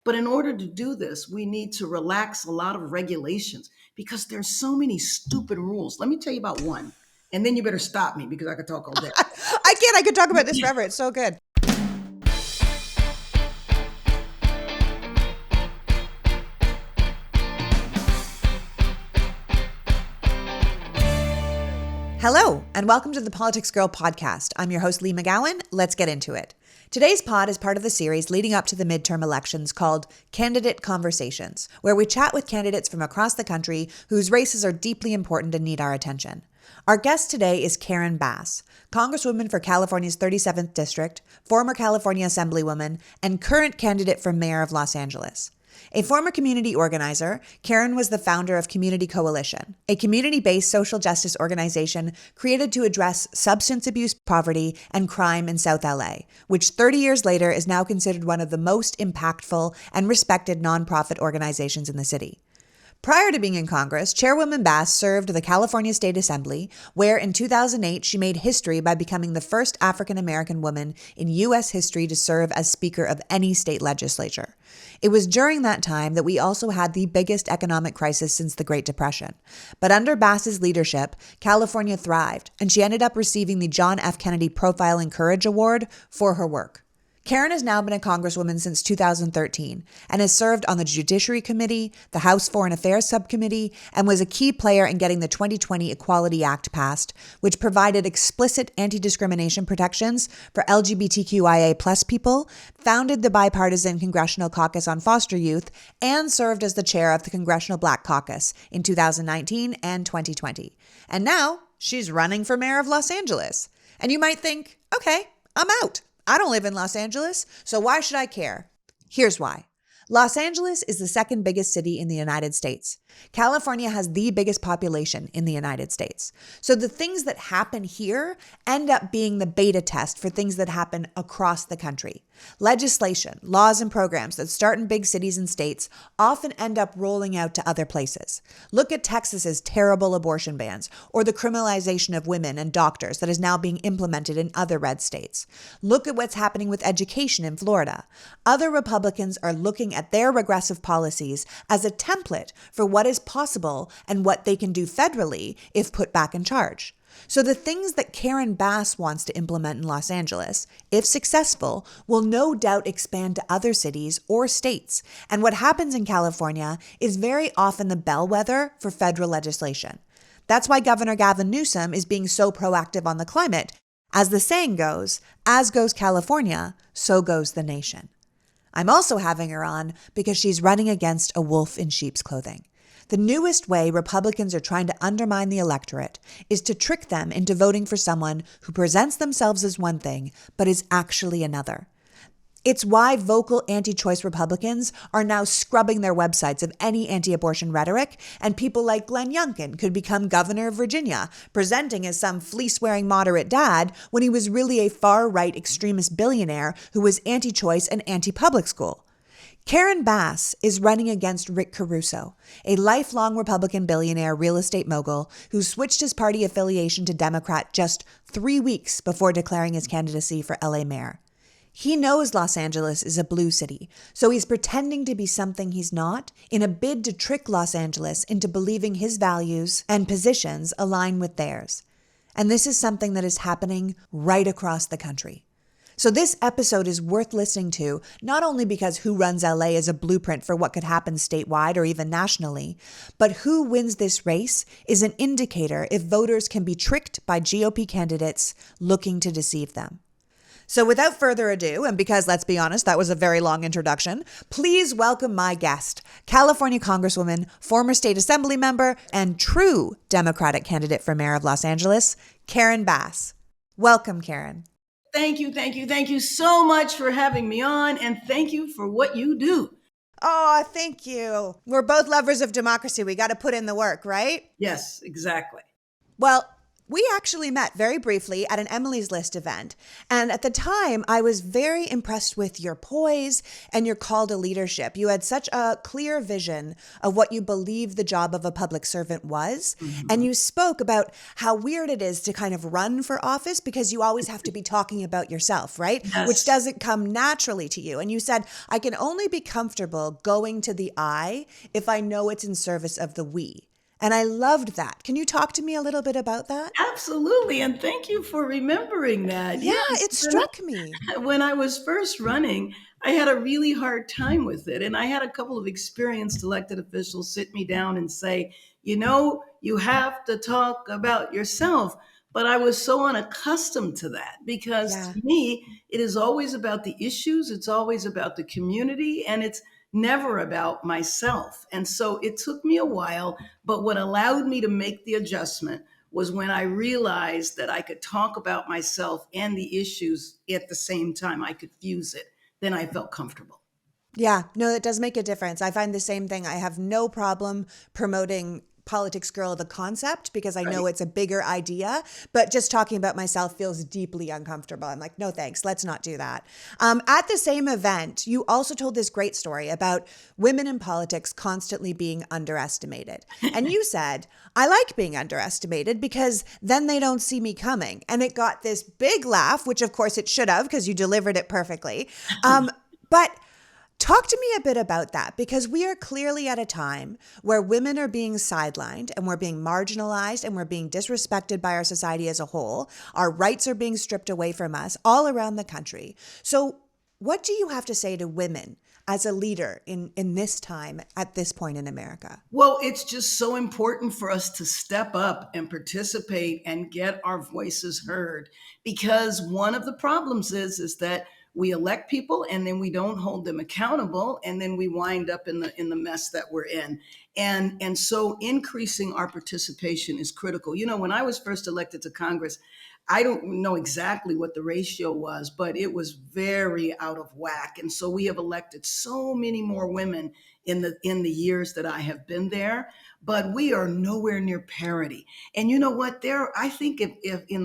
But in order to do this, we need to relax a lot of regulations because there's so many stupid rules. Let me tell you about one, and then you better stop me because I could talk all day. I can't. I could talk about this forever. It's so good. Hello, and welcome to the Politics Girl podcast. I'm your host, Lee McGowan. Let's get into it. Today's pod is part of the series leading up to the midterm elections called Candidate Conversations, where we chat with candidates from across the country whose races are deeply important and need our attention. Our guest today is Karen Bass, Congresswoman for California's 37th District, former California assemblywoman, and current candidate for mayor of Los Angeles. A former community organizer, Karen was the founder of Community Coalition, a community-based social justice organization created to address substance abuse, poverty, and crime in South LA, which 30 years later is now considered one of the most impactful and respected nonprofit organizations in the city. Prior to being in Congress, Chairwoman Bass served the California State Assembly, where in 2008 she made history by becoming the first African-American woman in U.S. history to serve as Speaker of any state legislature. It was during that time that we also had the biggest economic crisis since the Great Depression. But under Bass's leadership, California thrived, and she ended up receiving the John F. Kennedy Profile and Courage Award for her work. Karen has now been a Congresswoman since 2013 and has served on the Judiciary Committee, the House Foreign Affairs Subcommittee, and was a key player in getting the 2020 Equality Act passed, which provided explicit anti-discrimination protections for LGBTQIA+ people, founded the bipartisan Congressional Caucus on Foster Youth, and served as the chair of the Congressional Black Caucus in 2019 and 2020. And now she's running for mayor of Los Angeles. And you might think, okay, I'm out. I don't live in Los Angeles, so why should I care? Here's why. Los Angeles is the second biggest city in the United States. California has the biggest population in the United States. So the things that happen here end up being the beta test for things that happen across the country. Legislation, laws, and programs that start in big cities and states often end up rolling out to other places. Look at Texas's terrible abortion bans or the criminalization of women and doctors that is now being implemented in other red states. Look at what's happening with education in Florida. Other Republicans are looking at their regressive policies as a template for what is possible and what they can do federally if put back in charge. So the things that Karen Bass wants to implement in Los Angeles, if successful, will no doubt expand to other cities or states. And what happens in California is very often the bellwether for federal legislation. That's why Governor Gavin Newsom is being so proactive on the climate. As the saying goes, as goes California, so goes the nation. I'm also having her on because she's running against a wolf in sheep's clothing. The newest way Republicans are trying to undermine the electorate is to trick them into voting for someone who presents themselves as one thing, but is actually another. It's why vocal anti-choice Republicans are now scrubbing their websites of any anti-abortion rhetoric, and people like Glenn Youngkin could become governor of Virginia, presenting as some fleece-wearing moderate dad when he was really a far-right extremist billionaire who was anti-choice and anti-public school. Karen Bass is running against Rick Caruso, a lifelong Republican billionaire real estate mogul who switched his party affiliation to Democrat just 3 weeks before declaring his candidacy for LA mayor. He knows Los Angeles is a blue city, so he's pretending to be something he's not in a bid to trick Los Angeles into believing his values and positions align with theirs. And this is something that is happening right across the country. So this episode is worth listening to, not only because Who Runs LA is a blueprint for what could happen statewide or even nationally, but who wins this race is an indicator if voters can be tricked by GOP candidates looking to deceive them. So without further ado, and because let's be honest, that was a very long introduction, please welcome my guest, California Congresswoman, former state assembly member, and true Democratic candidate for mayor of Los Angeles, Karen Bass. Welcome, Karen. Thank you so much for having me on, and thank you for what you do. Oh, thank you. We're both lovers of democracy. We got to put in the work, right? Yes, exactly. Well, We actually met very briefly at an Emily's List event. And at the time, I was very impressed with your poise and your call to leadership. You had such a clear vision of what you believed the job of a public servant was. And Mhm. you spoke about how weird it is to kind of run for office because you always have to be talking about yourself, right? Which Yes. doesn't come naturally to you. And you said, I can only be comfortable going to the I if I know it's in service of the we. And I loved that. Can you talk to me a little bit about that? Absolutely. And thank you for remembering that. Yeah, Yes. it struck me. When I was first running, I had a really hard time with it. And I had a couple of experienced elected officials sit me down and say, you have to talk about yourself. But I was so unaccustomed to that because Yeah. to me, it is always about the issues, it's always about the community, and it's never about myself. And so it took me a while, but what allowed me to make the adjustment was when I realized that I could talk about myself and the issues at the same time. I could fuse it. Then I felt comfortable. Yeah, no, it does make a difference. I find the same thing. I have no problem promoting Politics Girl, the concept, because I know Right. it's a bigger idea, but just talking about myself feels deeply uncomfortable. I'm like, no, thanks. Let's not do that. At the same event, you also told this great story about women in politics constantly being underestimated. And you said, I like being underestimated because then they don't see me coming. And it got this big laugh, which of course it should have because you delivered it perfectly. But talk to me a bit about that because we are clearly at a time where women are being sidelined and we're being marginalized and we're being disrespected by our society as a whole. Our rights are being stripped away from us all around the country. So, what do you have to say to women as a leader in this time at this point in America? Well, it's just so important for us to step up and participate and get our voices heard because one of the problems is that we elect people and then we don't hold them accountable and then we wind up in the mess that we're in. And so increasing our participation is critical. When I was first elected to Congress, I don't know exactly what the ratio was, but it was very out of whack. And so we have elected so many more women in the years that I have been there, but we are nowhere near parity. And you know what? I think if in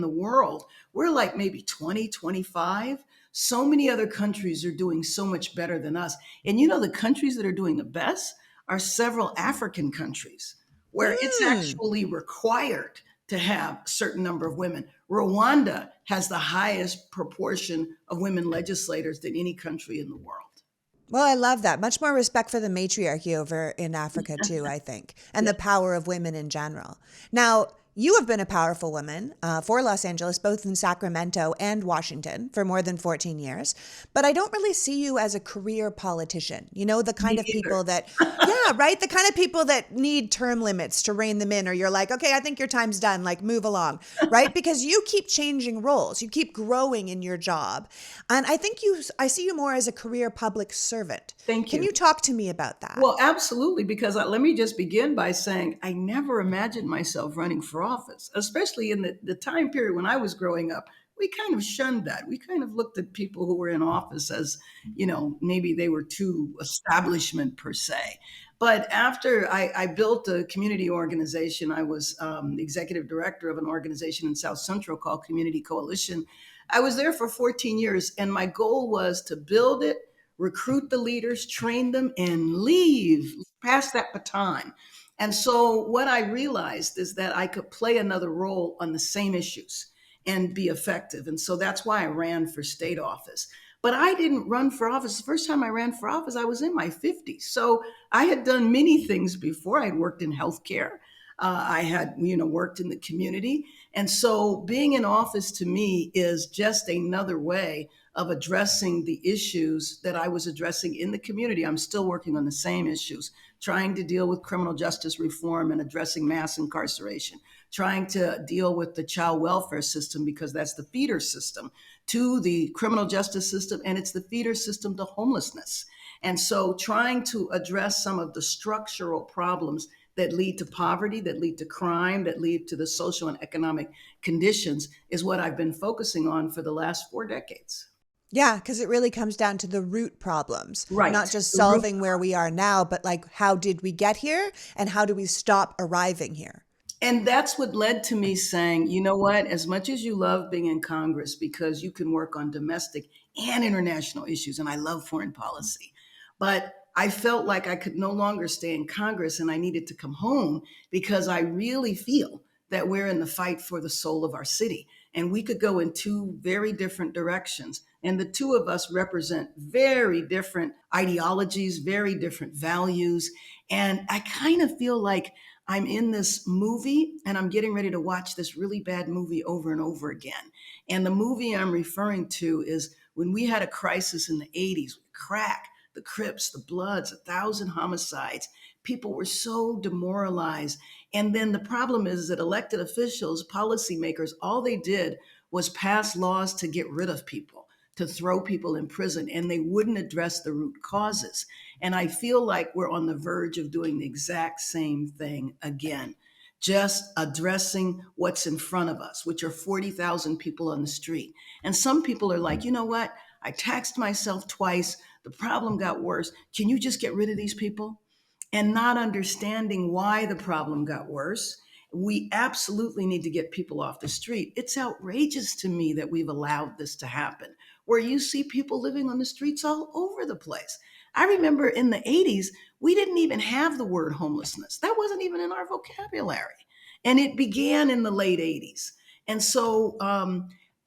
the world we're like maybe 20, 25. So many other countries are doing so much better than us. And the countries that are doing the best are several African countries where it's Mm. actually required to have a certain number of women. Rwanda has the highest proportion of women legislators than any country in the world. Well, I love that. Much more respect for the matriarchy over in Africa, too, I think, and Yeah. the power of women in general. Now, you have been a powerful woman for Los Angeles, both in Sacramento and Washington for more than 14 years. But I don't really see you as a career politician. You know, the Me kind of either. people that, yeah, right? The kind of people that need term limits to rein them in, or you're like, okay, I think your time's done, like move along, right? Because you keep changing roles, you keep growing in your job. And I see you more as a career public servant. Thank Can you. you talk to me about that? Well, absolutely, because let me just begin by saying I never imagined myself running for office, especially in the time period when I was growing up. We kind of shunned that. We kind of looked at people who were in office as, maybe they were too establishment per se. But after I built a community organization, I was the executive director of an organization in South Central called Community Coalition. I was there for 14 years, and my goal was to build it, recruit the leaders, train them, and leave, pass that baton. And so what I realized is that I could play another role on the same issues and be effective. And so that's why I ran for state office. But I didn't run for office. The first time I ran for office, I was in my 50s. So I had done many things before. I had worked in healthcare. I had, worked in the community. And so being in office to me is just another way of addressing the issues that I was addressing in the community. I'm still working on the same issues, trying to deal with criminal justice reform and addressing mass incarceration, trying to deal with the child welfare system because that's the feeder system to the criminal justice system and it's the feeder system to homelessness. And so trying to address some of the structural problems that lead to poverty, that lead to crime, that lead to the social and economic conditions is what I've been focusing on for the last 4 decades. Yeah, because it really comes down to the root problems, Right. not just The root. solving where we are now, but like how did we get here and how do we stop arriving here? And that's what led to me saying, you know what, as much as you love being in Congress because you can work on domestic and international issues, and I love foreign policy, but I felt like I could no longer stay in Congress and I needed to come home because I really feel that we're in the fight for the soul of our city. And we could go in two very different directions. And the two of us represent very different ideologies, very different values. And I kind of feel like I'm in this movie and I'm getting ready to watch this really bad movie over and over again. And the movie I'm referring to is when we had a crisis in the 80s with crack, the Crips, the Bloods, 1,000 homicides. People were so demoralized. And then the problem is that elected officials, policymakers, all they did was pass laws to get rid of people, to throw people in prison, and they wouldn't address the root causes. And I feel like we're on the verge of doing the exact same thing again, just addressing what's in front of us, which are 40,000 people on the street. And some people are like, you know what? I taxed myself twice. The problem got worse. Can you just get rid of these people? And not understanding why the problem got worse. We absolutely need to get people off the street. It's outrageous to me that we've allowed this to happen, where you see people living on the streets all over the place. I remember in the 80s, we didn't even have the word homelessness. That wasn't even in our vocabulary. And it began in the late 80s. And so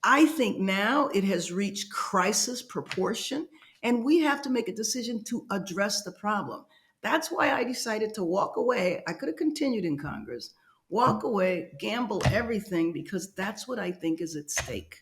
I think now it has reached crisis proportion, and we have to make a decision to address the problem. That's why I decided to walk away. I could have continued in Congress, walk away, gamble everything, because that's what I think is at stake.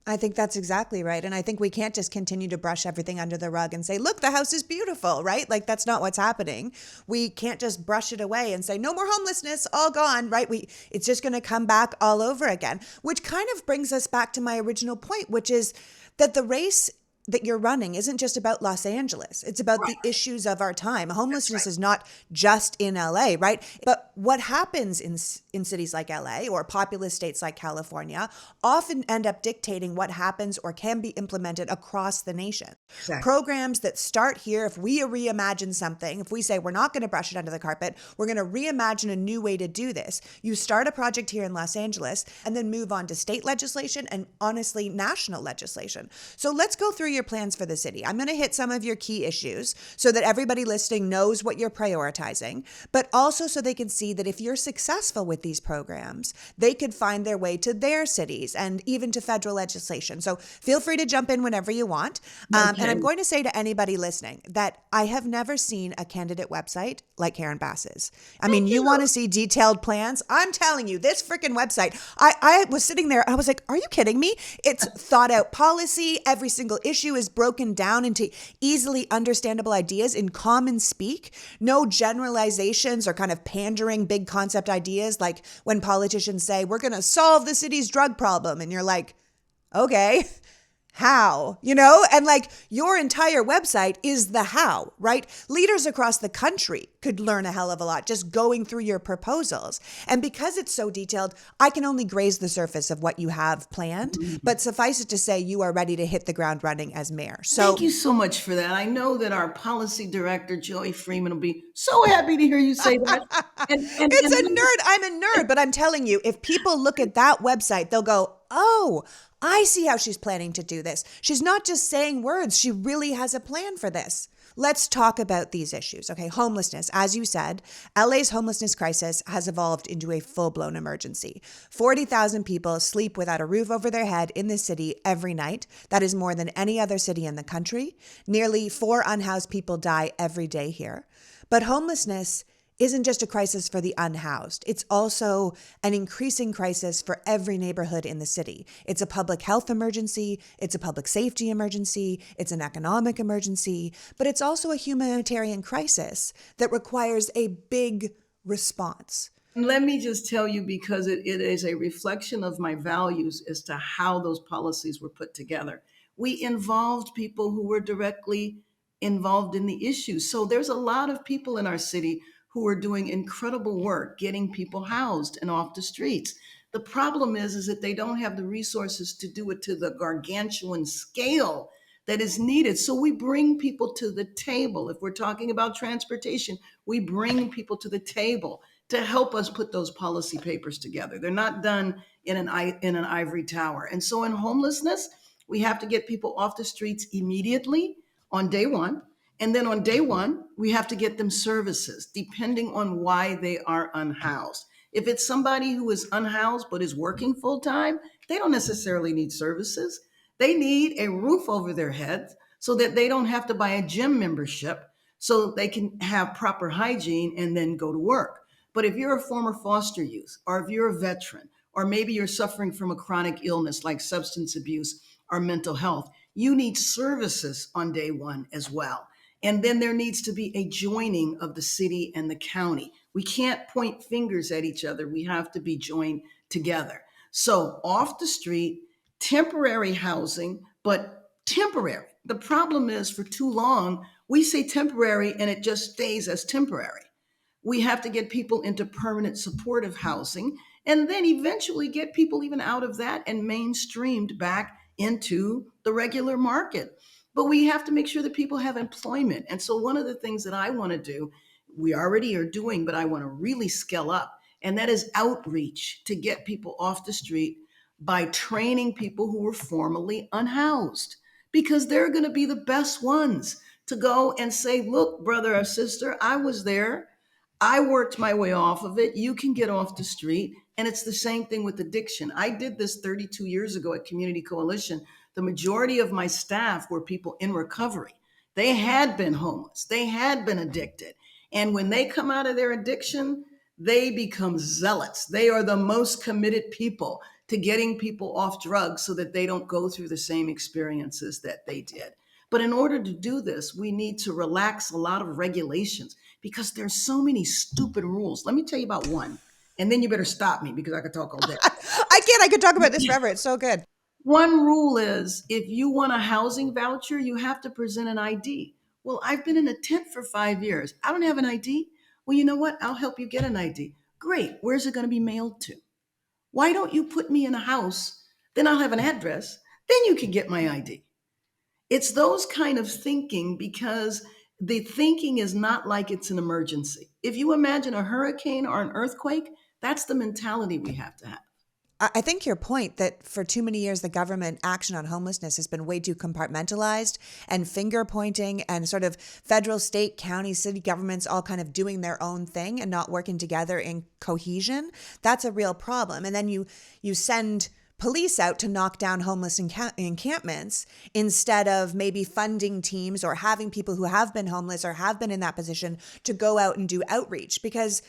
I think that's exactly right. And I think we can't just continue to brush everything under the rug and say, look, the house is beautiful, right? Like that's not what's happening. We can't just brush it away and say, no more homelessness, all gone, right? It's just going to come back all over again, which kind of brings us back to my original point, which is that the race that you're running isn't just about Los Angeles. It's about Right. the issues of our time. That's Homelessness right. is not just in LA, right? But what happens in cities like LA or populous states like California often end up dictating what happens or can be implemented across the nation. Exactly. Programs that start here, if we reimagine something, if we say we're not going to brush it under the carpet, we're going to reimagine a new way to do this. You start a project here in Los Angeles and then move on to state legislation and honestly national legislation. So let's go through your plans for the city. I'm going to hit some of your key issues so that everybody listening knows what you're prioritizing, but also so they can see that if you're successful with these programs, they could find their way to their cities and even to federal legislation. So feel free to jump in whenever you want. And Okay. I'm going to say to anybody listening that I have never seen a candidate website like Karen Bass's. I mean, Thank you you. want to see detailed plans? I'm telling you, this freaking website, I was sitting there, I was like, are you kidding me? It's thought out policy. Every single issue is broken down into easily understandable ideas in common speak. No generalizations or kind of pandering big concept ideas like when politicians say, we're going to solve the city's drug problem. And you're like, okay, how, and like your entire website is the how, right? Leaders across the country could learn a hell of a lot just going through your proposals. And because it's so detailed, I can only graze the surface of what you have planned, but suffice it to say, you are ready to hit the ground running as mayor. Thank So you so much for that. I know that our policy director, Joey Freeman, will be so happy to hear you say that. it's a nerd. I'm a nerd, but I'm telling you, if people look at that website, they'll go, oh, I see how she's planning to do this. She's not just saying words. She really has a plan for this. Let's talk about these issues. Okay, homelessness. As you said, LA's homelessness crisis has evolved into a full-blown emergency. 40,000 people sleep without a roof over their head in the city every night. That is more than any other city in the country. Nearly 4 unhoused people die every day here. But homelessness isn't just a crisis for the unhoused. It's also an increasing crisis for every neighborhood in the city. It's a public health emergency. It's a public safety emergency. It's an economic emergency. But it's also a humanitarian crisis that requires a big response. And let me just tell you, because it is a reflection of my values as to how those policies were put together. We involved people who were directly involved in the issues. So there's a lot of people in our city who are doing incredible work getting people housed and off the streets. The problem is that they don't have the resources to do it to the gargantuan scale that is needed. So we bring people to the table. If we're talking about transportation, we bring people to the table. to help us put those policy papers together. They're not done in an ivory tower. And so in homelessness, we have to get people off the streets immediately on day one. And then on day one, we have to get them services depending on why they are unhoused. If it's somebody who is unhoused but is working full time, they don't necessarily need services. They need a roof over their heads so that they don't have to buy a gym membership, so they can have proper hygiene and then go to work. But if you're a former foster youth, or if you're a veteran, or maybe you're suffering from a chronic illness like substance abuse or mental health, you need services on day one as well. And then there needs to be a joining of the city and the county. We can't point fingers at each other. We have to be joined together. So off the street, temporary housing, but temporary. The problem is for too long, we say temporary and it just stays as temporary. We have to get people into permanent supportive housing and then eventually get people even out of that and mainstreamed back into the regular market. But we have to make sure that people have employment. And so, one of the things that I want to do, we already are doing, but I want to really scale up, and that is outreach to get people off the street by training people who were formerly unhoused, because they're going to be the best ones to go and say, look, brother or sister, I was there. I worked my way off of it. You can get off the street. And it's the same thing with addiction. I did this 32 years ago at Community Coalition. The majority of my staff were people in recovery. They had been homeless, they had been addicted. And when they come out of their addiction, they become zealots. They are the most committed people to getting people off drugs so that they don't go through the same experiences that they did. But in order to do this, we need to relax a lot of regulations because there's so many stupid rules. Let me tell you about one, and then you better stop me because I could talk all day. I can't. I could talk about this forever. It's so good. One rule is if you want a housing voucher, you have to present an ID. Well, I've been in a tent for 5 years. I don't have an ID. Well, you know what? I'll help you get an ID. Great. Where's it going to be mailed to? Why don't you put me in a house? Then I'll have an address. Then you can get my ID. It's those kind of thinking, because the thinking is not like it's an emergency. If you imagine a hurricane or an earthquake, that's the mentality we have to have. I think your point that for too many years, the government action on homelessness has been way too compartmentalized and finger pointing and sort of federal, state, county, city governments all kind of doing their own thing and not working together in cohesion. That's a real problem. And then you send police out to knock down homeless encampments instead of maybe funding teams or having people who have been homeless or have been in that position to go out and do outreach. Because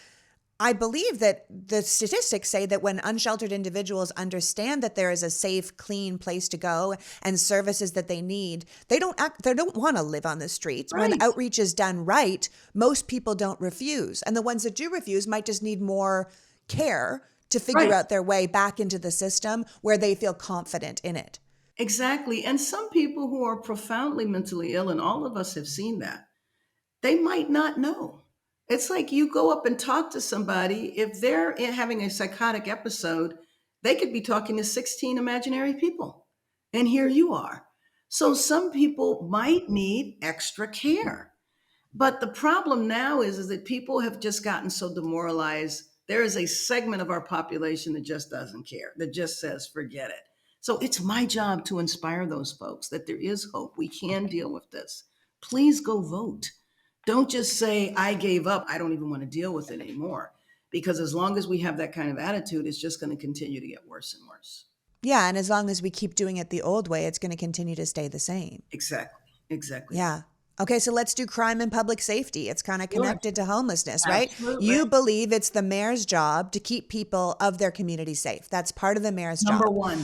I believe that the statistics say that when unsheltered individuals understand that there is a safe, clean place to go and services that they need, they don't want to live on the streets. Right. When outreach is done right, most people don't refuse. And the ones that do refuse might just need more care to figure Right. out their way back into the system where they feel confident in it. Exactly. And some people who are profoundly mentally ill, and all of us have seen that, they might not know. It's like you go up and talk to somebody, if they're having a psychotic episode, they could be talking to 16 imaginary people. And here you are. So some people might need extra care. But the problem now is that people have just gotten so demoralized. There is a segment of our population that just doesn't care, that just says, forget it. So it's my job to inspire those folks that there is hope. We can deal with this. Please go vote. Don't just say, I gave up. I don't even want to deal with it anymore. Because as long as we have that kind of attitude, it's just going to continue to get worse and worse. Yeah. And as long as we keep doing it the old way, it's going to continue to stay the same. Exactly. Exactly. Yeah. Okay, so let's do crime and public safety. It's kind of connected to homelessness, right? Absolutely. You believe it's the mayor's job to keep people of their community safe. That's part of the mayor's job. Number one.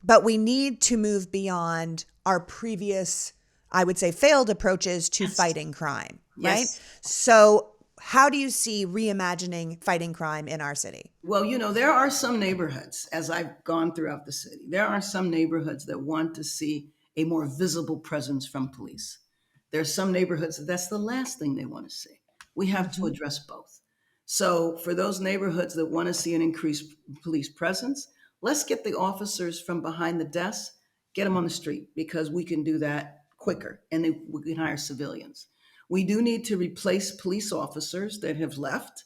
But we need to move beyond our previous, I would say, failed approaches to fighting crime, right? Yes. So how do you see reimagining fighting crime in our city? Well, there are some neighborhoods, as I've gone throughout the city, there are some neighborhoods that want to see a more visible presence from police. There's some neighborhoods that's the last thing they want to see. We have to address both. So for those neighborhoods that want to see an increased police presence, let's get the officers from behind the desk, get them on the street, because we can do that quicker, and we can hire civilians. We do need to replace police officers that have left.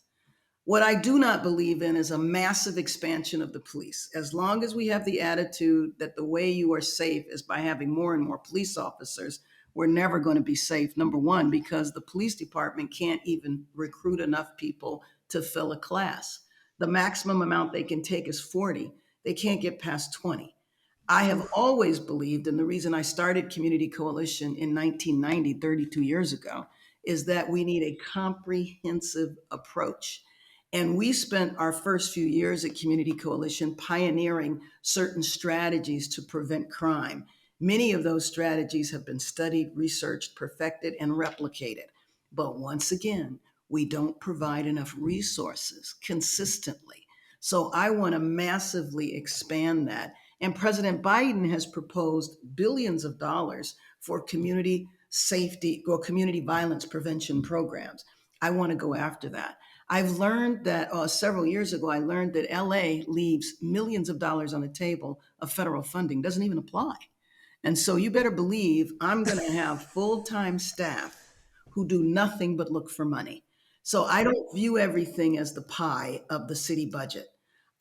What I do not believe in is a massive expansion of the police. As long as we have the attitude that the way you are safe is by having more and more police officers, we're never going to be safe. Number one, because the police department can't even recruit enough people to fill a class. The maximum amount they can take is 40. They can't get past 20. I have Oof. always believed, and the reason I started Community Coalition in 1990, 32 years ago, is that we need a comprehensive approach. And we spent our first few years at Community Coalition pioneering certain strategies to prevent crime. Many of those strategies have been studied, researched, perfected, and replicated. But once again, we don't provide enough resources consistently. So I want to massively expand that. And President Biden has proposed billions of dollars for community safety or community violence prevention programs. I want to go after that. I've learned that several years ago, I learned that LA leaves millions of dollars on the table of federal funding, doesn't even apply. And so you better believe I'm going to have full time staff who do nothing but look for money. So I don't view everything as the pie of the city budget.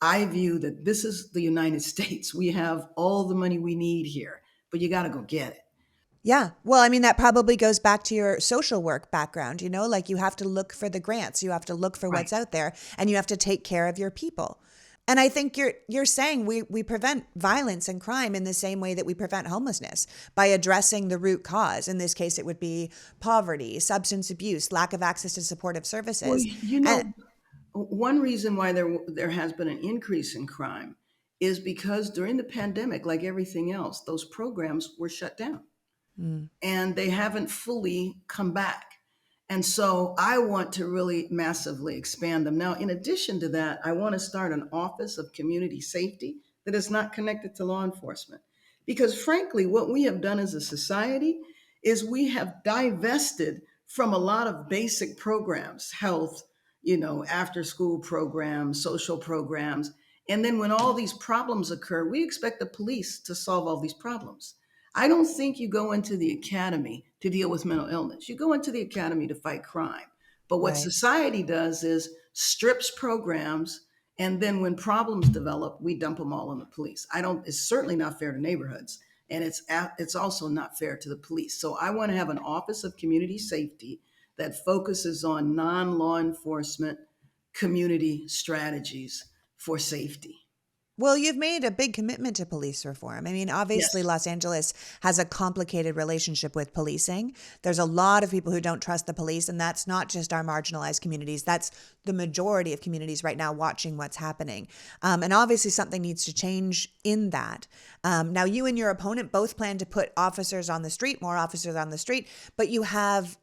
I view that this is the United States. We have all the money we need here, but you got to go get it. Yeah. Well, I mean, that probably goes back to your social work background, like you have to look for the grants, you have to look for Right. what's out there, and you have to take care of your people. And I think you're saying we prevent violence and crime in the same way that we prevent homelessness by addressing the root cause. In this case, it would be poverty, substance abuse, lack of access to supportive Well, services. you And know, one reason why there has been an increase in crime is because during the pandemic, like everything else, those programs were shut down mm, and they haven't fully come back. And so I want to really massively expand them. Now, in addition to that, I want to start an office of community safety that is not connected to law enforcement. Because frankly, what we have done as a society is we have divested from a lot of basic programs, health, after school programs, social programs. And then when all these problems occur, we expect the police to solve all these problems. I don't think you go into the academy to deal with mental illness. You go into the academy to fight crime. But what right. society does is strips programs, and then when problems develop, we dump them all on the police. I don't. It's certainly not fair to neighborhoods, and it's also not fair to the police. So I want to have an office of community safety that focuses on non-law enforcement community strategies for safety. Well, you've made a big commitment to police reform. I mean, obviously, Yes. Los Angeles has a complicated relationship with policing. There's a lot of people who don't trust the police, and that's not just our marginalized communities. That's the majority of communities right now watching what's happening. And obviously, something needs to change in that. Now, you and your opponent both plan to put officers on the street, more officers on the street, but you have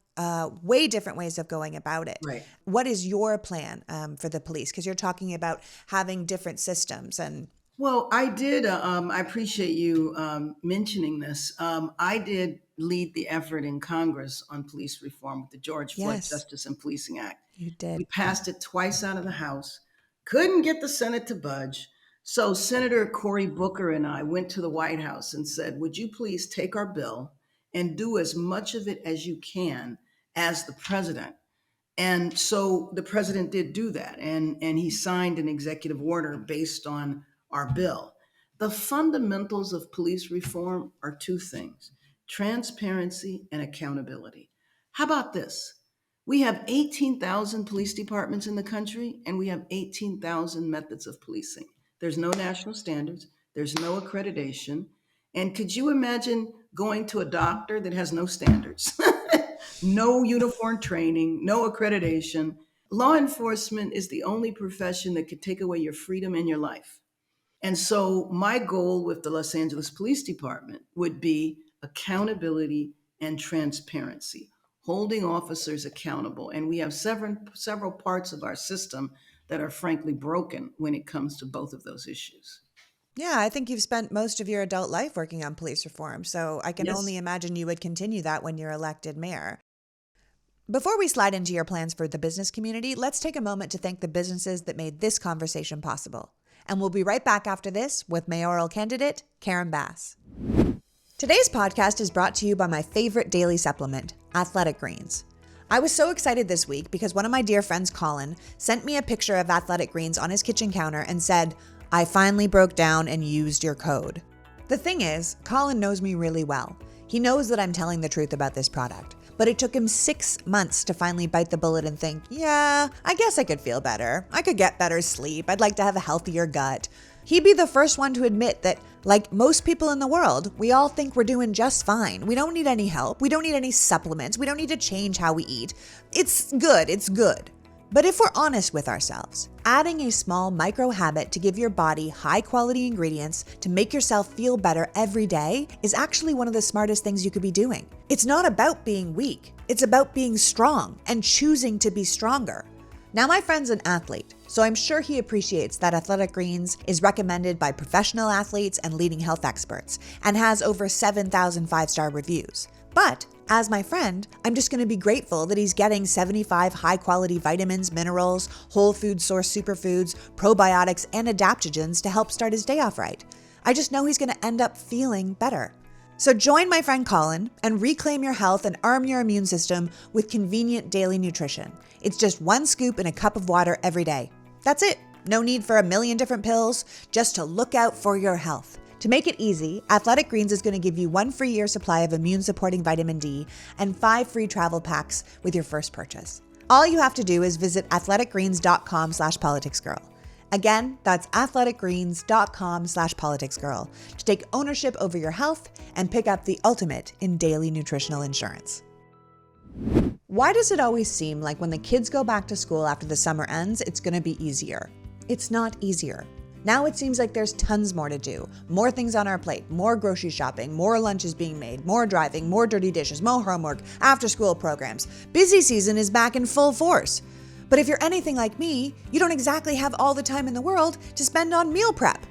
way different ways of going about it. Right. What is your plan for the police? Because you're talking about having different systems and Well, I did. I appreciate you mentioning this. I did lead the effort in Congress on police reform with the George Floyd yes, Justice and Policing Act. you did. We passed it twice out of the House, couldn't get the Senate to budge. So Senator Cory Booker and I went to the White House and said, would you please take our bill and do as much of it as you can as the president? And so the president did do that, and he signed an executive order based on our bill. The fundamentals of police reform are two things: transparency and accountability. How about this? We have 18,000 police departments in the country, and we have 18,000 methods of policing. There's no national standards, there's no accreditation. And could you imagine going to a doctor that has no standards? No uniform training, no accreditation. Law enforcement is the only profession that could take away your freedom and your life. And so, my goal with the Los Angeles Police Department would be accountability and transparency, holding officers accountable. And we have several parts of our system that are frankly broken when it comes to both of those issues. Yeah, I think you've spent most of your adult life working on police reform, so I can only Yes. imagine you would continue that when you're elected mayor. Before we slide into your plans for the business community, let's take a moment to thank the businesses that made this conversation possible. And we'll be right back after this with mayoral candidate Karen Bass. Today's podcast is brought to you by my favorite daily supplement, Athletic Greens. I was so excited this week because one of my dear friends, Colin, sent me a picture of athletic greens on his kitchen counter and said, "I finally broke down and used your code." The thing is, Colin knows me really well. He knows that I'm telling the truth about this product, but it took him 6 months to finally bite the bullet and think, yeah, I guess I could feel better. I could get better sleep. I'd like to have a healthier gut. He'd be the first one to admit that, like most people in the world, we all think we're doing just fine. We don't need any help. We don't need any supplements. We don't need to change how we eat. It's good. It's good. But if we're honest with ourselves, adding a small micro habit to give your body high quality ingredients to make yourself feel better every day is actually one of the smartest things you could be doing. It's not about being weak. It's about being strong and choosing to be stronger. Now, my friend's an athlete, so I'm sure he appreciates that Athletic Greens is recommended by professional athletes and leading health experts and has over 7,000 five-star reviews. But as my friend, I'm just going to be grateful that he's getting 75 high-quality vitamins, minerals, whole food source superfoods, probiotics, and adaptogens to help start his day off right. I just know he's going to end up feeling better. So join my friend Colin and reclaim your health and arm your immune system with convenient daily nutrition. It's just 1 scoop in a cup of water every day. That's it. No need for a million different pills, just to look out for your health. To make it easy, Athletic Greens is going to give you 1 free year supply of immune-supporting vitamin D and 5 free travel packs with your first purchase. All you have to do is visit athleticgreens.com/politicsgirl. Again, that's athleticgreens.com/politicsgirl to take ownership over your health and pick up the ultimate in daily nutritional insurance. Why does it always seem like when the kids go back to school after the summer ends, it's going to be easier? It's not easier. Now it seems like there's tons more to do. More things on our plate, more grocery shopping, more lunches being made, more driving, more dirty dishes, more homework, after-school programs. Busy season is back in full force. But if you're anything like me, you don't exactly have all the time in the world to spend on meal prep.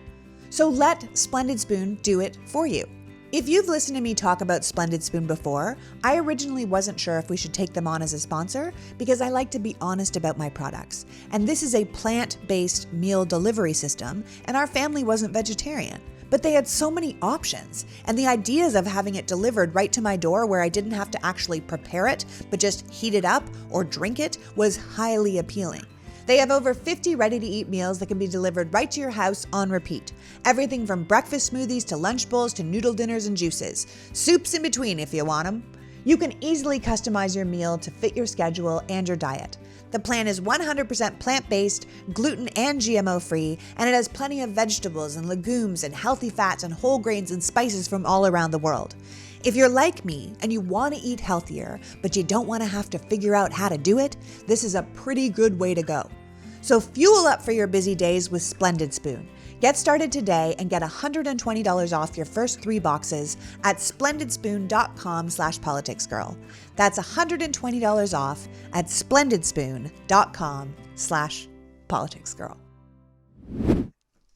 So let Splendid Spoon do it for you. If you've listened to me talk about Splendid Spoon before, I originally wasn't sure if we should take them on as a sponsor because I like to be honest about my products. And this is a plant-based meal delivery system, and our family wasn't vegetarian. But they had so many options, and the ideas of having it delivered right to my door where I didn't have to actually prepare it, but just heat it up or drink it was highly appealing. They have over 50 ready-to-eat meals that can be delivered right to your house on repeat. Everything from breakfast smoothies to lunch bowls to noodle dinners and juices. Soups in between if you want them. You can easily customize your meal to fit your schedule and your diet. The plan is 100% plant-based, gluten and GMO-free, and it has plenty of vegetables and legumes and healthy fats and whole grains and spices from all around the world. If you're like me and you want to eat healthier, but you don't want to have to figure out how to do it, this is a pretty good way to go. So fuel up for your busy days with Splendid Spoon. Get started today and get $120 off your first 3 boxes at splendidspoon.com/politicsgirl. That's $120 off at splendidspoon.com/politicsgirl.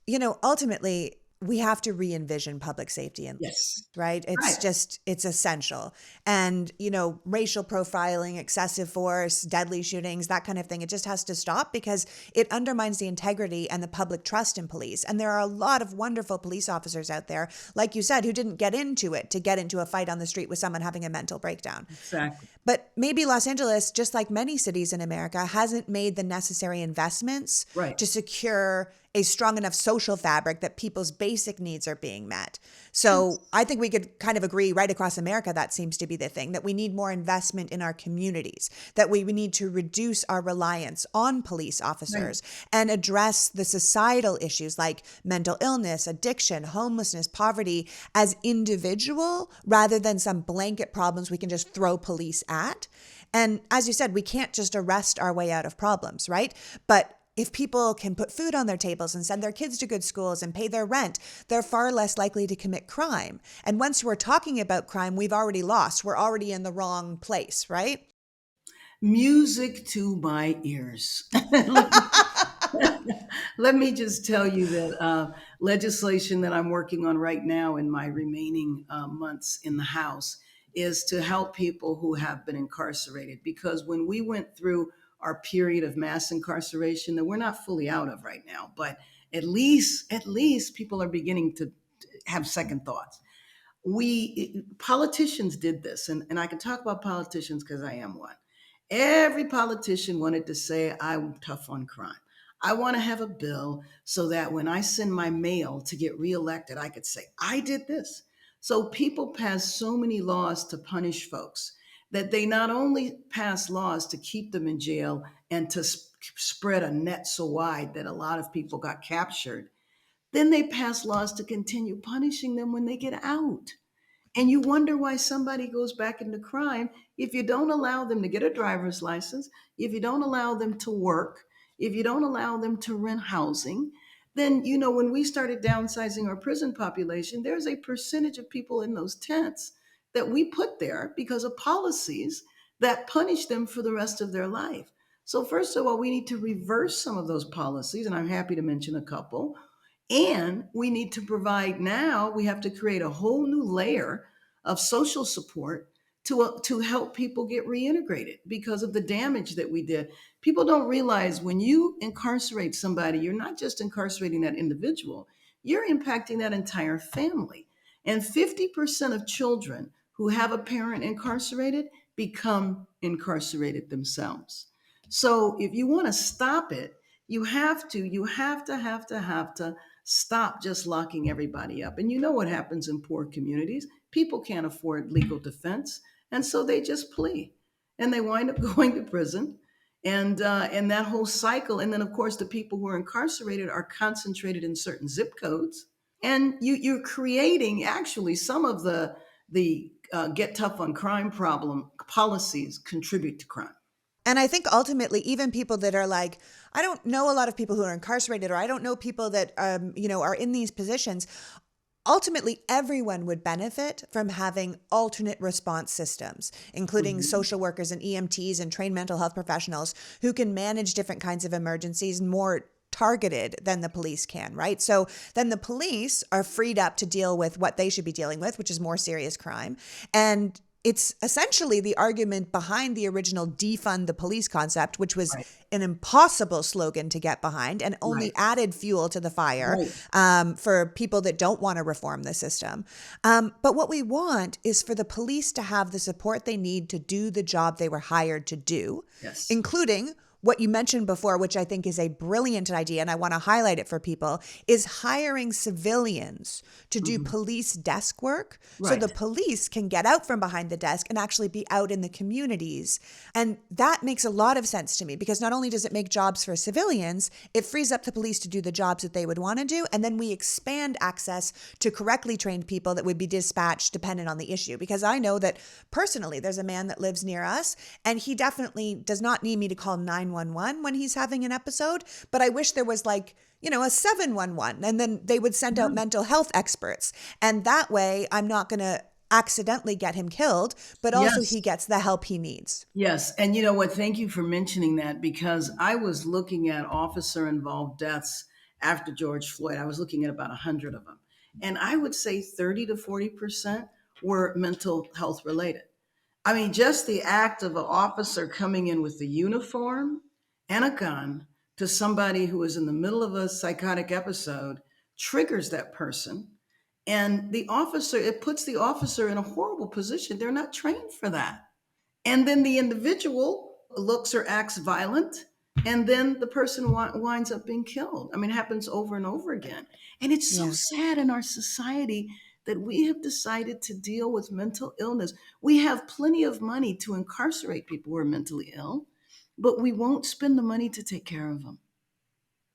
You know, ultimately, we have to re-envision public safety in Yes. right? Right. It's essential. And, you know, racial profiling, excessive force, deadly shootings, that kind of thing, it just has to stop because it undermines the integrity and the public trust in police. And there are a lot of wonderful police officers out there, like you said, who didn't get into it to get into a fight on the street with someone having a mental breakdown. Exactly. But maybe Los Angeles, just like many cities in America, hasn't made the necessary investments Right. to secure a strong enough social fabric that people's basic needs are being met. So I think we could kind of agree right across America that seems to be the thing, that we need more investment in our communities, that we need to reduce our reliance on police officers and address the societal issues like mental illness, addiction, homelessness, poverty as individual rather than some blanket problems we can just throw police at. And as you said, we can't just arrest our way out of problems, right? But if people can put food on their tables and send their kids to good schools and pay their rent, they're far less likely to commit crime. And once we're talking about crime, we've already lost. We're already in the wrong place, right? Music to my ears. Let me just tell you that legislation that I'm working on right now in my remaining months in the House is to help people who have been incarcerated. Because when we went through our period of mass incarceration that we're not fully out of right now, but at least people are beginning to have second thoughts. We politicians did this, and I can talk about politicians because I am one. Every politician wanted to say, I'm tough on crime. I want to have a bill so that when I send my mail to get reelected, I could say, I did this. So people pass so many laws to punish folks that they not only pass laws to keep them in jail and to spread a net so wide that a lot of people got captured, then they pass laws to continue punishing them when they get out. And you wonder why somebody goes back into crime if you don't allow them to get a driver's license, if you don't allow them to work, if you don't allow them to rent housing. Then, when we started downsizing our prison population, there's a percentage of people in those tents that we put there because of policies that punish them for the rest of their life. So, first of all, we need to reverse some of those policies, and I'm happy to mention a couple. And we need to provide now, we have to create a whole new layer of social support to help people get reintegrated because of the damage that we did. People don't realize when you incarcerate somebody, you're not just incarcerating that individual, you're impacting that entire family. And 50% of children who have a parent incarcerated become incarcerated themselves. So if you want to stop it, you have to stop just locking everybody up. And you know what happens in poor communities? People can't afford legal defense, and so they just plea, and they wind up going to prison, and that whole cycle. And then, of course, the people who are incarcerated are concentrated in certain zip codes, and you're creating actually some of the get tough on crime problem policies contribute to crime. And I think ultimately, even people that are like, I don't know a lot of people who are incarcerated, or I don't know people that, are in these positions. Ultimately, everyone would benefit from having alternate response systems, including Mhm. social workers and EMTs and trained mental health professionals who can manage different kinds of emergencies more targeted than the police can, right? So then the police are freed up to deal with what they should be dealing with, which is more serious crime. And it's essentially the argument behind the original defund the police concept, which was Right, an impossible slogan to get behind and only right, added fuel to the fire right. for people that don't want to reform the system. But what we want is for the police to have the support they need to do the job they were hired to do, Yes. including what you mentioned before, which I think is a brilliant idea, and I want to highlight it for people, is hiring civilians to do Mhm. police desk work so the Right. police can get out from behind the desk and actually be out in the communities. And that makes a lot of sense to me because not only does it make jobs for civilians, it frees up the police to do the jobs that they would want to do. And then we expand access to correctly trained people that would be dispatched dependent on the issue. Because I know that personally, there's a man that lives near us and he definitely does not need me to call 911 when he's having an episode. But I wish there was like, a 711 and then they would send out Yeah. mental health experts. And that way I'm not going to accidentally get him killed, but also Yes. he gets the help he needs. Yes. And you know what? Thank you for mentioning that because I was looking at officer involved deaths after George Floyd. I was looking at about 100 of them. And I would say 30 to 40% were mental health related. I mean, just the act of an officer coming in with the uniform and a gun to somebody who is in the middle of a psychotic episode triggers that person. And it puts the officer in a horrible position. They're not trained for that. And then the individual looks or acts violent, and then the person winds up being killed. I mean, it happens over and over again. And it's so Yeah. sad in our society that we have decided to deal with mental illness. We have plenty of money to incarcerate people who are mentally ill, but we won't spend the money to take care of them.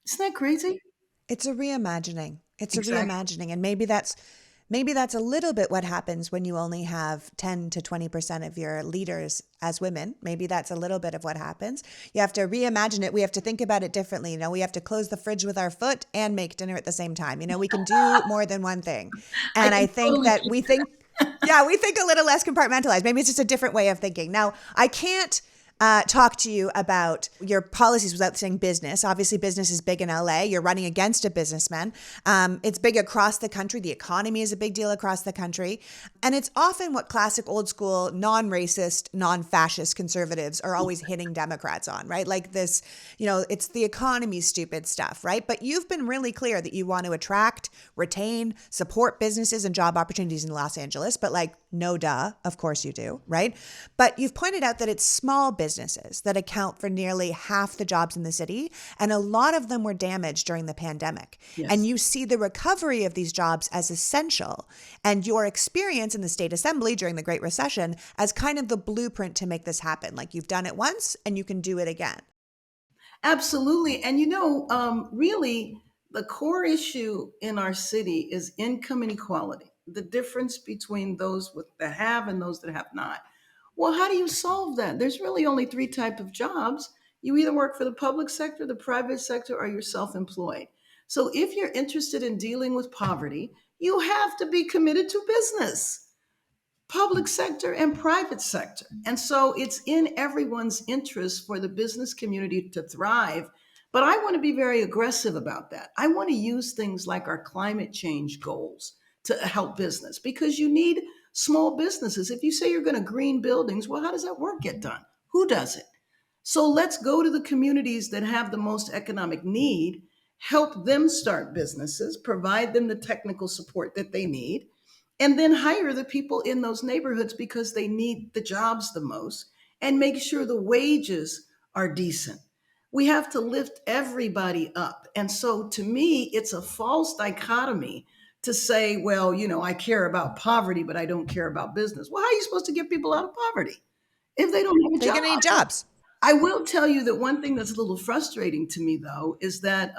Isn't that crazy? It's a reimagining. It's a Exactly. reimagining. And maybe that's a little bit what happens when you only have 10 to 20% of your leaders as women. Maybe that's a little bit of what happens. You have to reimagine it. We have to think about it differently. We have to close the fridge with our foot and make dinner at the same time. We can do more than one thing. I And I can think totally that see we think yeah, we think a little less compartmentalized. Maybe it's just a different way of thinking. Now, I can't talk to you about your policies without saying business. Obviously, business is big in LA. You're running against a businessman. It's big across the country. The economy is a big deal across the country. And it's often what classic old school, non-racist, non-fascist conservatives are always hitting Democrats on, right? Like this, it's the economy stupid stuff, right? But you've been really clear that you want to attract, retain, support businesses and job opportunities in Los Angeles. But like, No duh. Of course you do, right? But you've pointed out that it's small businesses that account for nearly half the jobs in the city, and a lot of them were damaged during the pandemic. And Yes. you see the recovery of these jobs as essential, and your experience in the state assembly during the Great Recession as kind of the blueprint to make this happen. Like you've done it once and you can do it again. Absolutely. And really, the core issue in our city is income inequality, the difference between those that have and those that have not. Well, how do you solve that? There's really only three types of jobs. You either work for the public sector, the private sector, or you're self-employed. So if you're interested in dealing with poverty, you have to be committed to business, public sector and private sector. And so it's in everyone's interest for the business community to thrive. But I want to be very aggressive about that. I want to use things like our climate change goals to help business because you need small businesses. If you say you're going to green buildings, well, how does that work get done? Who does it? So let's go to the communities that have the most economic need, help them start businesses, provide them the technical support that they need, and then hire the people in those neighborhoods because they need the jobs the most and make sure the wages are decent. We have to lift everybody up. And so to me, it's a false dichotomy to say, well, I care about poverty, but I don't care about business. Well, how are you supposed to get people out of poverty if they don't have a They're job? going to need jobs. I will tell you that one thing that's a little frustrating to me, though, is that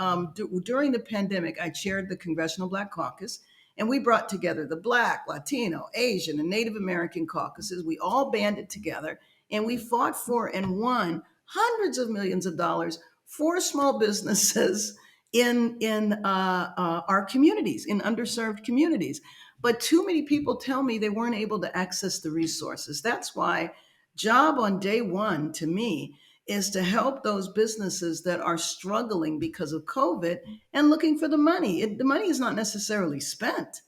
during the pandemic, I chaired the Congressional Black Caucus, and we brought together the Black, Latino, Asian, and Native American caucuses. We all banded together, and we fought for and won hundreds of millions of dollars for small businesses in our communities, in underserved communities. But too many people tell me they weren't able to access the resources. That's why job on day one to me is to help those businesses that are struggling because of COVID and looking for the money. The money is not necessarily spent,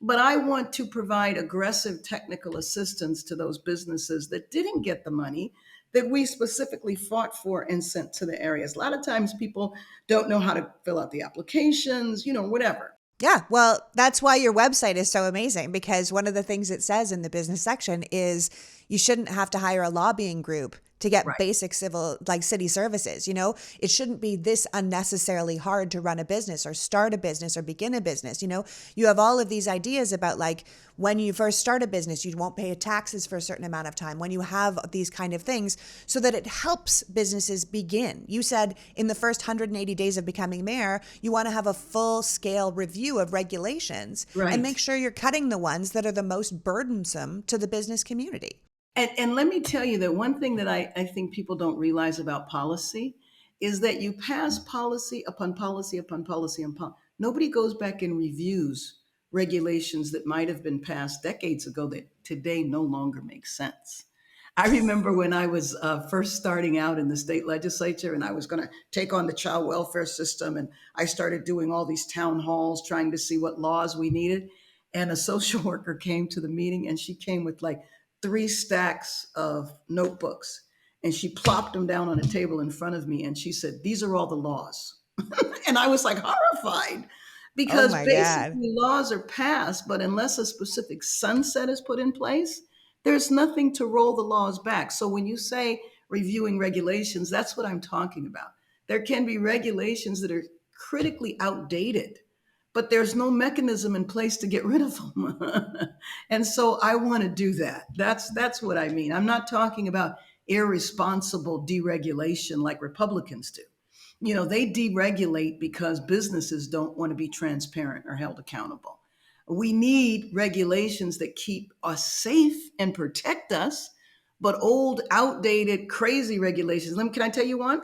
but I want to provide aggressive technical assistance to those businesses that didn't get the money that we specifically fought for and sent to the areas. A lot of times people don't know how to fill out the applications, whatever. Yeah, well, that's why your website is so amazing because one of the things it says in the business section is you shouldn't have to hire a lobbying group to get Right. basic civil, like city services. It shouldn't be this unnecessarily hard to run a business or start a business or begin a business. You have all of these ideas about like when you first start a business, you won't pay taxes for a certain amount of time, when you have these kind of things so that it helps businesses begin. You said in the first 180 days of becoming mayor, you want to have a full scale review of regulations and Right. make sure you're cutting the ones that are the most burdensome to the business community. And let me tell you that one thing that I think people don't realize about policy is that you pass policy upon policy upon policy upon. Nobody goes back and reviews regulations that might have been passed decades ago that today no longer make sense. I remember when I was first starting out in the state legislature and I was going to take on the child welfare system. And I started doing all these town halls trying to see what laws we needed. And a social worker came to the meeting and she came with like three stacks of notebooks and she plopped them down on a table in front of me and she said, "These are all the laws." And I was like horrified Oh because my God. basically laws are passed, but unless a specific sunset is put in place, there's nothing to roll the laws back. So when you say reviewing regulations, that's what I'm talking about. There can be regulations that are critically outdated, but there's no mechanism in place to get rid of them. And so I want to do that. That's what I mean. I'm not talking about irresponsible deregulation like Republicans do. They deregulate because businesses don't want to be transparent or held accountable. We need regulations that keep us safe and protect us, but old, outdated, crazy regulations. Can I tell you one?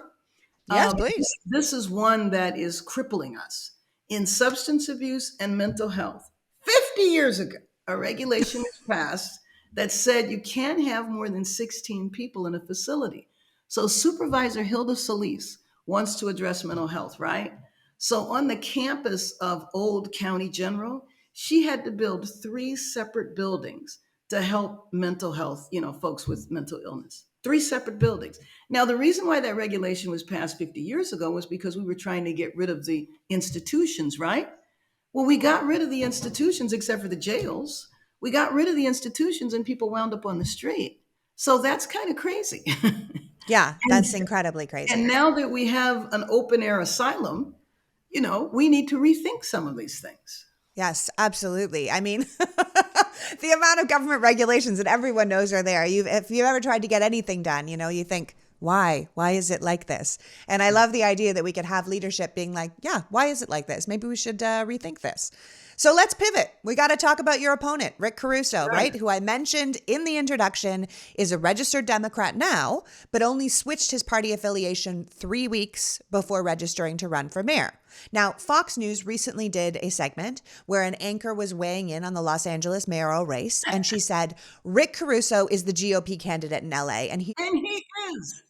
Yes, please. This is one that is crippling us in substance abuse and mental health. 50 years ago, a regulation was passed that said you can't have more than 16 people in a facility. So Supervisor Hilda Solis wants to address mental health, right? So on the campus of Old County General, she had to build three separate buildings to help mental health, folks with mental illness. Three separate buildings. Now, the reason why that regulation was passed 50 years ago was because we were trying to get rid of the institutions, right? Well, we got rid of the institutions except for the jails. We got rid of the institutions and people wound up on the street. So that's kind of crazy. Yeah, and, that's incredibly and crazy. now that we have an open air asylum, we need to rethink some of these things. Yes, absolutely. I mean, the amount of government regulations that everyone knows are there. If you've ever tried to get anything done, you think, why? Why is it like this? And I love the idea that we could have leadership being like, yeah, why is it like this? Maybe we should rethink this. So let's pivot. We got to talk about your opponent, Rick Caruso, Right. right? Who I mentioned in the introduction is a registered Democrat now, but only switched his party affiliation 3 weeks before registering to run for mayor. Now, Fox News recently did a segment where an anchor was weighing in on the Los Angeles mayoral race, and she said, Rick Caruso is the GOP candidate in LA, And he is.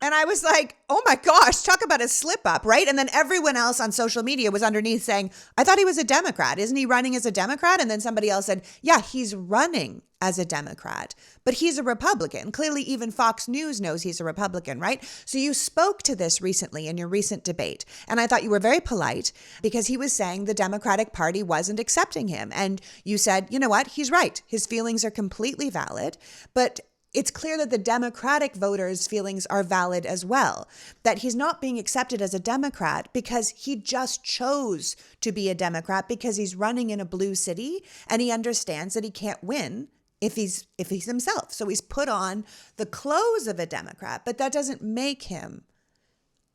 and I was like, oh my gosh, talk about a slip up, right? And then everyone else on social media was underneath saying, I thought he was a Democrat. Isn't he running as a Democrat? And then somebody else said, yeah, he's running as a Democrat, but he's a Republican. Clearly, even Fox News knows he's a Republican, right? So you spoke to this recently in your recent debate. And I thought you were very polite because he was saying the Democratic Party wasn't accepting him. And you said, you know what? He's right. His feelings are completely valid. But it's clear that the Democratic voters' feelings are valid as well, that he's not being accepted as a Democrat because he just chose to be a Democrat because he's running in a blue city and he understands that he can't win if he's himself. So he's put on the clothes of a Democrat, but that doesn't make him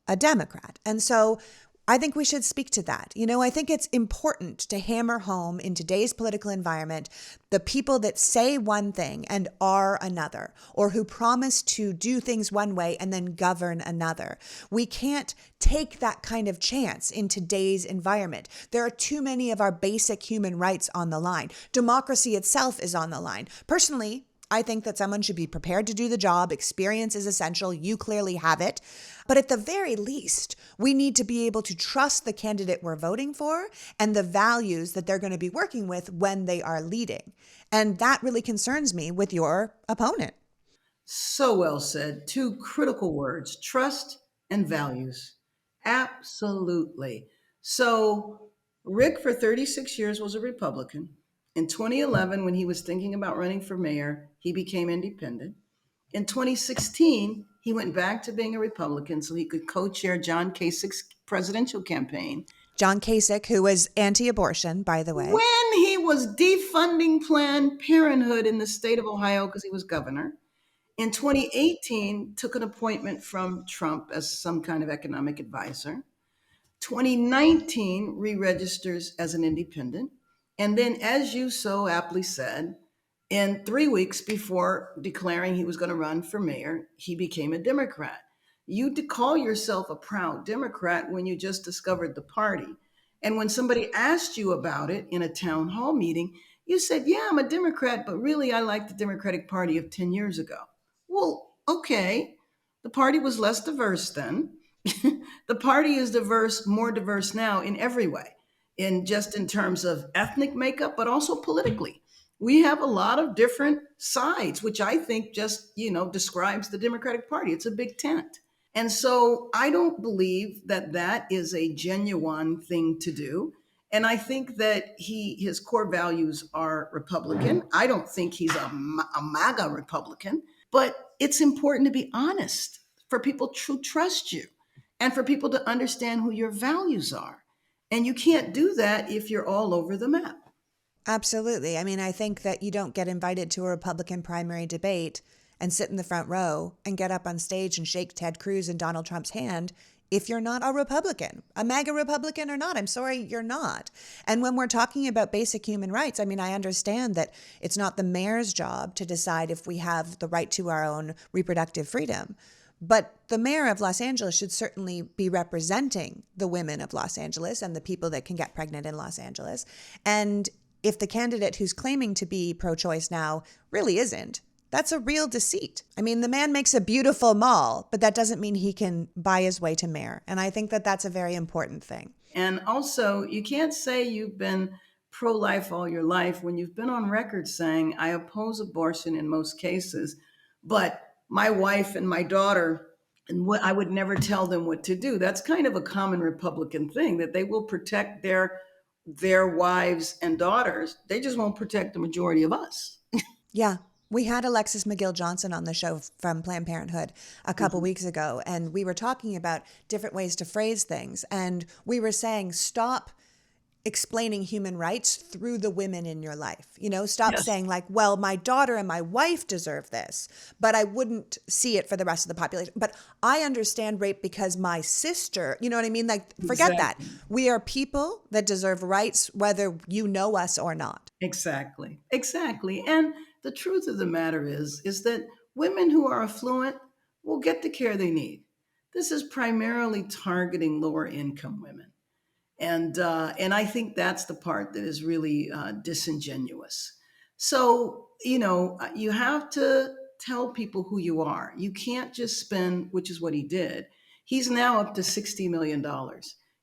a Democrat. And so I think we should speak to that. I think it's important to hammer home in today's political environment the people that say one thing and are another, or who promise to do things one way and then govern another. We can't take that kind of chance in today's environment. There are too many of our basic human rights on the line. Democracy itself is on the line. Personally, I think that someone should be prepared to do the job. Experience is essential. You clearly have it. But at the very least, we need to be able to trust the candidate we're voting for and the values that they're going to be working with when they are leading. And that really concerns me with your opponent. So well said. Two critical words: trust and values. Absolutely. So, Rick, for 36 years, was a Republican. In 2011, when he was thinking about running for mayor, he became independent. In 2016, he went back to being a Republican so he could co chair John Kasich's presidential campaign John Kasich, who was anti-abortion, by the way. when he was defunding Planned Parenthood in the state of Ohio because he was governor. In 2018, took an appointment from Trump as some kind of economic advisor. 2019, re-registers as an independent. And then, as you so aptly said, in 3 weeks before declaring he was going to run for mayor, he became a Democrat. You call yourself a proud Democrat when you just discovered the party. And when somebody asked you about it in a town hall meeting, you said, yeah, I'm a Democrat, but really I like the Democratic Party of 10 years ago. Well, okay. The party was less diverse then. The party is diverse, more diverse now in every way, in terms of ethnic makeup, but also politically. We have a lot of different sides, which I think just, describes the Democratic Party. It's a big tent. And so I don't believe that that is a genuine thing to do. And I think that his core values are Republican. I don't think he's a MAGA Republican, but it's important to be honest for people to trust you and for people to understand who your values are. And you can't do that if you're all over the map. Absolutely. I mean, I think that you don't get invited to a Republican primary debate and sit in the front row and get up on stage and shake Ted Cruz and Donald Trump's hand if you're not a Republican, a MAGA Republican or not. I'm sorry, you're not. And when we're talking about basic human rights, I mean, I understand that it's not the mayor's job to decide if we have the right to our own reproductive freedom. But the mayor of Los Angeles should certainly be representing the women of Los Angeles and the people that can get pregnant in Los Angeles. And if the candidate who's claiming to be pro-choice now really isn't, that's a real deceit. I mean, the man makes a beautiful mall, but that doesn't mean he can buy his way to mayor. And I think that that's a very important thing. And also, you can't say you've been pro-life all your life when you've been on record saying, I oppose abortion in most cases, but my wife and my daughter, and what I would never tell them what to do. That's kind of a common Republican thing, that they will protect their their wives and daughters, they just won't protect the majority of us. Yeah. We had Alexis McGill Johnson on the show from Planned Parenthood a couple weeks ago, and we were talking about different ways to phrase things. And we were saying, stop explaining human rights through the women in your life. Stop Yes, saying like, well, my daughter and my wife deserve this, but I wouldn't see it for the rest of the population. But I understand rape because my sister, you know what I mean? Like, forget that. exactly. We are people that deserve rights, whether you know us or not. Exactly. Exactly. And the truth of the matter is that women who are affluent will get the care they need. This is primarily targeting lower income women. And I think that's the part that is really disingenuous. So you have to tell people who you are. You can't just spend, which is what he did. He's now up to $60 million.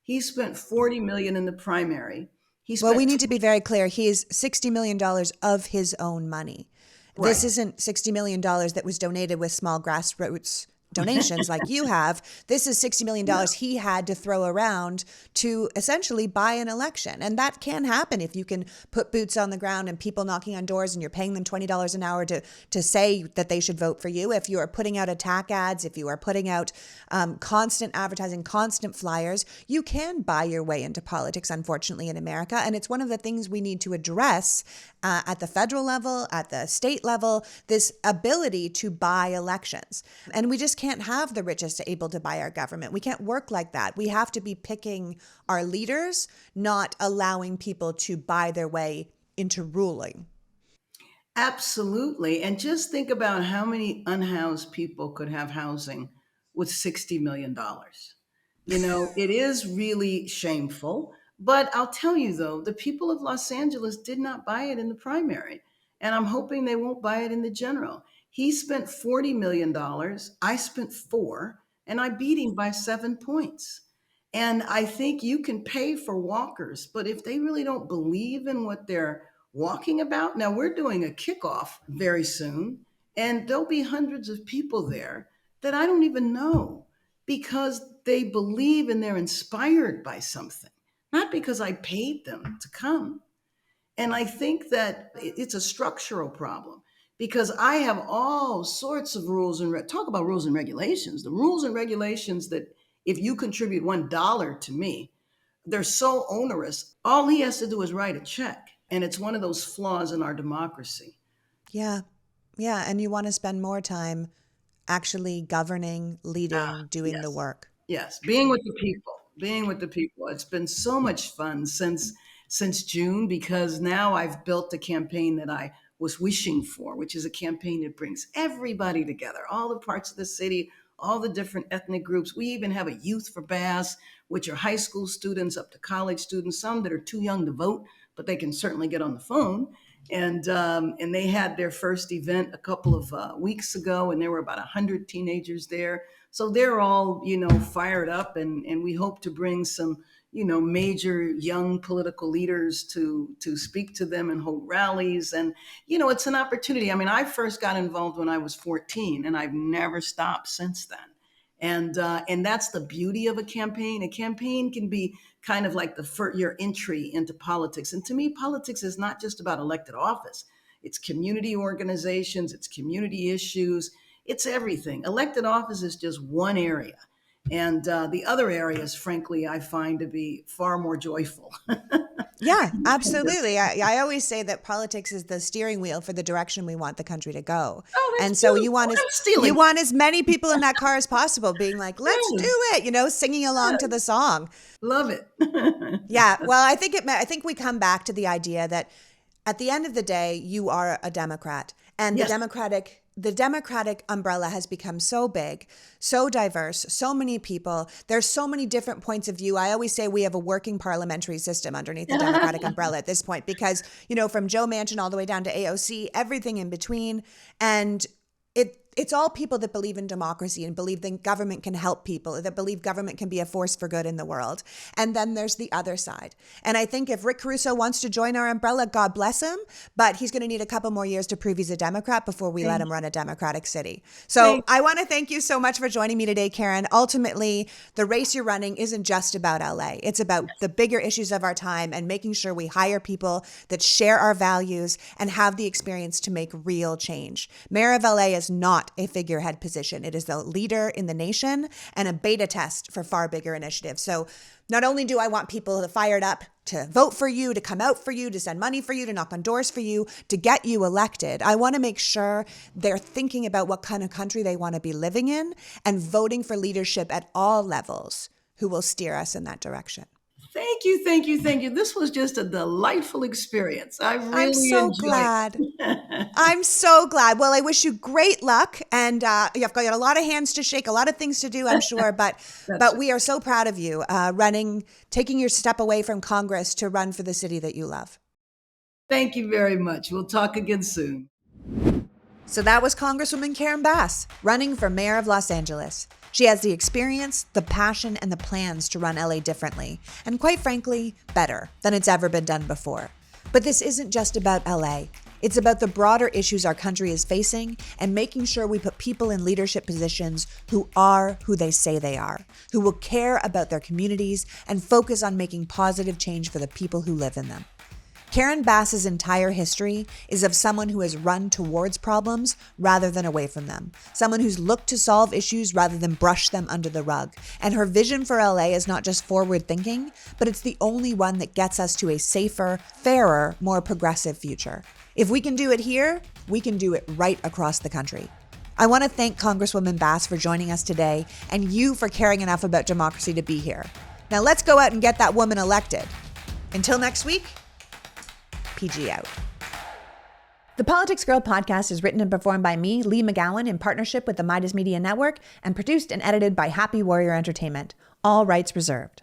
He spent 40 million in the primary. He Well, we spent need to be very clear. He is $60 million of his own money. This right. isn't $60 million that was donated with small grassroots donations like you have. This is $60 million No, he had to throw around to essentially buy an election. And that can happen if you can put boots on the ground and people knocking on doors and you're paying them $20 an hour to say that they should vote for you. If you are putting out attack ads, if you are putting out constant advertising, constant flyers, you can buy your way into politics, unfortunately, in America. And it's one of the things we need to address at the federal level, at the state level, this ability to buy elections. And we just can't have the richest able to buy our government. We can't work like that. We have to be picking our leaders, not allowing people to buy their way into ruling. absolutely. And just think about how many unhoused people could have housing with $60 million. It is really shameful. But I'll tell you though, the people of Los Angeles did not buy it in the primary. And I'm hoping they won't buy it in the general. He spent $40 million. I spent four, and I beat him by 7 points. And I think you can pay for walkers, but if they really don't believe in what they're walking about, now we're doing a kickoff very soon, and there'll be hundreds of people there that I don't even know because they believe and they're inspired by something, not because I paid them to come. And I think that it's a structural problem because I have all sorts of rules and talk about rules and regulations. The rules and regulations that if you contribute $1 to me, they're so onerous. All he has to do is write a check. And it's one of those flaws in our democracy. Yeah. Yeah. And you want to spend more time actually governing, Ah, leading, doing the yes. work. Yes, being with the people, being with the people. It's been so much fun since June because now I've built the campaign that I was wishing for, which is a campaign that brings everybody together, all the parts of the city, all the different ethnic groups. We even have a youth for Bass, which are high school students up to college students, some that are too young to vote, but they can certainly get on the phone. And they had their first event a couple of weeks ago, and there were about 100 teenagers there. So they're all, fired up, and we hope to bring some, major young political leaders to speak to them and hold rallies. And it's an opportunity. I mean, I first got involved when I was 14, and I've never stopped since then. And that's the beauty of a campaign. A campaign can be kind of like your entry into politics. And to me, politics is not just about elected office. It's community organizations, it's community issues, it's everything. Elected office is just one area. And the other areas, frankly, I find to be far more joyful. Yeah, absolutely. I always say that politics is the steering wheel for the direction we want the country to go. Oh, that's And so beautiful. I'm you stealing. want as many people in that car as possible being like, let's do Yes, it, singing along to the yes. song. Love it. Yeah, well, I think we come back to the idea that at the end of the day, you are a Democrat, and Yes. the Democratic umbrella has become so big, so diverse, so many people. There's so many different points of view. I always say we have a working parliamentary system underneath the Democratic umbrella at this point because, from Joe Manchin all the way down to AOC, everything in between. And it's all people that believe in democracy and believe that government can help people, that believe government can be a force for good in the world. And then there's the other side. And I think if Rick Caruso wants to join our umbrella, God bless him, but he's going to need a couple more years to prove he's a Democrat before we let him run a Democratic city. So I want to thank you so much for joining me today, Karen. Ultimately, the race you're running isn't just about LA. It's about the bigger issues of our time and making sure we hire people that share our values and have the experience to make real change. Mayor of LA is not a figurehead position. It is the leader in the nation and a beta test for far bigger initiatives. So not only do I want people fired up to vote for you, to come out for you, to send money for you, to knock on doors for you, to get you elected, I want to make sure they're thinking about what kind of country they want to be living in and voting for leadership at all levels who will steer us in that direction. Thank you, thank you, thank you. This was just a delightful experience. I I'm really so enjoyed glad. it. I'm so glad. Well, I wish you great luck, and you've got a lot of hands to shake, a lot of things to do, I'm sure. But we are so proud of you running, taking your step away from Congress to run for the city that you love. Thank you very much. We'll talk again soon. So that was Congresswoman Karen Bass running for mayor of Los Angeles. She has the experience, the passion, and the plans to run LA differently, and quite frankly, better than it's ever been done before. But this isn't just about LA. It's about the broader issues our country is facing and making sure we put people in leadership positions who are who they say they are, who will care about their communities and focus on making positive change for the people who live in them. Karen Bass's entire history is of someone who has run towards problems rather than away from them, someone who's looked to solve issues rather than brush them under the rug. And her vision for LA is not just forward thinking, but it's the only one that gets us to a safer, fairer, more progressive future. If we can do it here, we can do it right across the country. I want to thank Congresswoman Bass for joining us today and you for caring enough about democracy to be here. Now let's go out and get that woman elected. Until next week, PG out. The Politics Girl podcast is written and performed by me, Lee McGowan, in partnership with the Midas Media Network, and produced and edited by Happy Warrior Entertainment. All rights reserved.